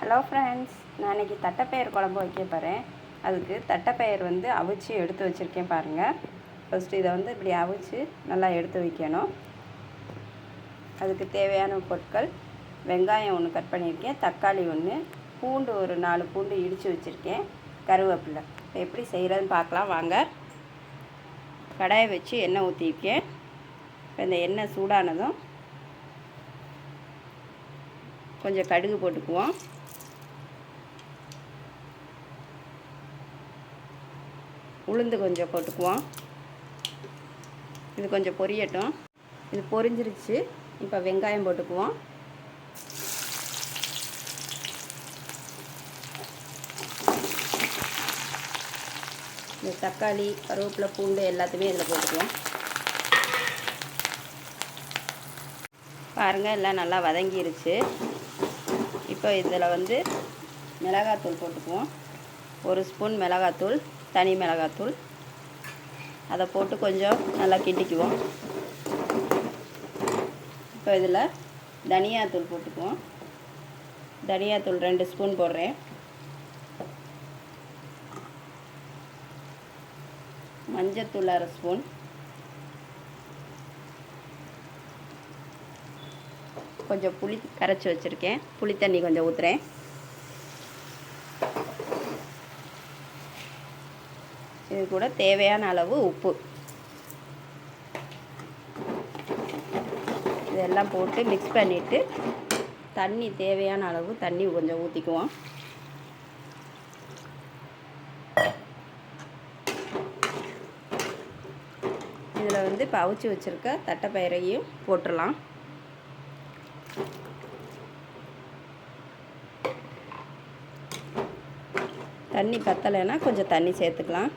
Hello friends, நான் இன்றைக்கி தட்டைப்பயிறு குழம்பு வைக்க போகிறேன். அதுக்கு தட்டைப்பயிறு அவிச்சு எடுத்து வச்சுருக்கேன் பாருங்கள். ஃபஸ்ட்டு இதை இப்படி அவிச்சு நல்லா எடுத்து வைக்கணும். அதுக்கு தேவையான பொருட்கள்: வெங்காயம் 1 கட் பண்ணியிருக்கேன், தக்காளி 1, பூண்டு ஒரு 4 பூண்டு இடித்து வச்சுருக்கேன், கருவேப்பிலை. இப்போ எப்படி செய்கிறதுன்னு பார்க்கலாம் வாங்க. கடாயை வச்சு எண்ணெய் ஊற்றிருக்கேன். இப்போ இந்த எண்ணெய் சூடானதும் கொஞ்சம் கடுகு போட்டுக்குவோம். உளுந்து கொஞ்சம் போட்டுக்குவோம். இது கொஞ்சம் பொரியட்டும். இது பொரிஞ்சிருச்சு. இப்போ வெங்காயம் போட்டுக்குவோம். இந்த தக்காளி, கருவேப்பிலை, பூண்டு எல்லாத்தையுமே இதில் போட்டுக்குவோம். பாருங்கள், எல்லாம் நல்லா வதங்கிருச்சு. இப்போ இதில் மிளகாத்தூள் போட்டுக்குவோம். 1 ஸ்பூன் மிளகாத்தூள், தனி மிளகாத்தூள். அதை போட்டு கொஞ்சம் நல்லா கிண்டிக்குவோம். இப்போ இதில் தனியாத்தூள் போட்டுக்குவோம். தனியாத்தூள் 2 ஸ்பூன் போடுறேன். மஞ்சத்தூள் 1/2 ஸ்பூன். கொஞ்சம் புளி கரைச்சி வச்சுருக்கேன், புளி தண்ணி கொஞ்சம் ஊற்றுறேன். இது கூட தேவையான அளவு உப்பு. இதெல்லாம் போட்டு மிக்ஸ் பண்ணிவிட்டு தண்ணி தேவையான அளவு தண்ணி கொஞ்சம் ஊற்றிக்குவோம். இதில் இப்போ அவிச்சு வச்சுருக்க தட்டைப்பயிரையும் போட்டுடலாம். தண்ணி பத்தலைன்னா கொஞ்சம் தண்ணி சேர்த்துக்கலாம்.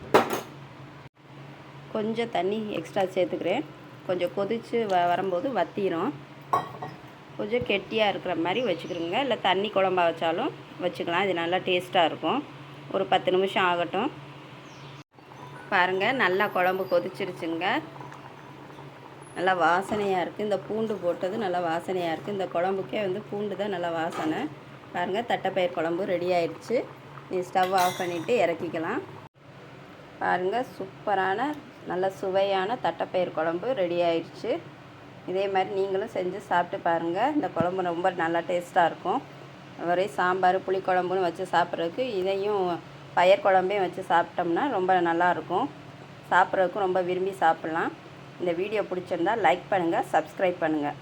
கொஞ்சம் தண்ணி எக்ஸ்ட்ரா சேர்த்துக்கிறேன். கொஞ்சம் கொதித்து வரும்போது வற்றிடும். கொஞ்சம் கெட்டியாக இருக்கிற மாதிரி வச்சுக்கிறோங்க. இல்லை தண்ணி குழம்பா வச்சாலும் வச்சுக்கலாம். இது நல்லா டேஸ்ட்டாக இருக்கும். ஒரு 10 நிமிஷம் ஆகட்டும். பாருங்கள், நல்லா குழம்பு கொதிச்சிருச்சுங்க. நல்லா வாசனையாக இருக்குது. இந்த பூண்டு போட்டது நல்லா வாசனையாக இருக்குது. இந்த குழம்புக்கே பூண்டு தான் நல்லா வாசனை. பாருங்கள், தட்டைப்பயிறு குழம்பு ரெடி ஆயிடுச்சு. நீ ஸ்டவ் ஆஃப் பண்ணிவிட்டு இறக்கிக்கலாம். பாருங்கள், சூப்பரான நல்ல சுவையான தட்டைப்பயிறு குழம்பு ரெடி ஆயிடுச்சு. இதே மாதிரி நீங்களும் செஞ்சு சாப்பிட்டு பாருங்கள். இந்த குழம்பு ரொம்ப நல்லா டேஸ்ட்டாக இருக்கும். ஒரே சாம்பார், புளிக்குழம்புன்னு வச்சு சாப்பிட்றதுக்கு இதையும் பயிர் குழம்பையும் வச்சு சாப்பிட்டோம்னா ரொம்ப நல்லாயிருக்கும். சாப்பிட்றதுக்கும் ரொம்ப விரும்பி சாப்பிட்லாம். இந்த வீடியோ பிடிச்சிருந்தால் லைக் பண்ணுங்கள், சப்ஸ்கிரைப் பண்ணுங்கள்.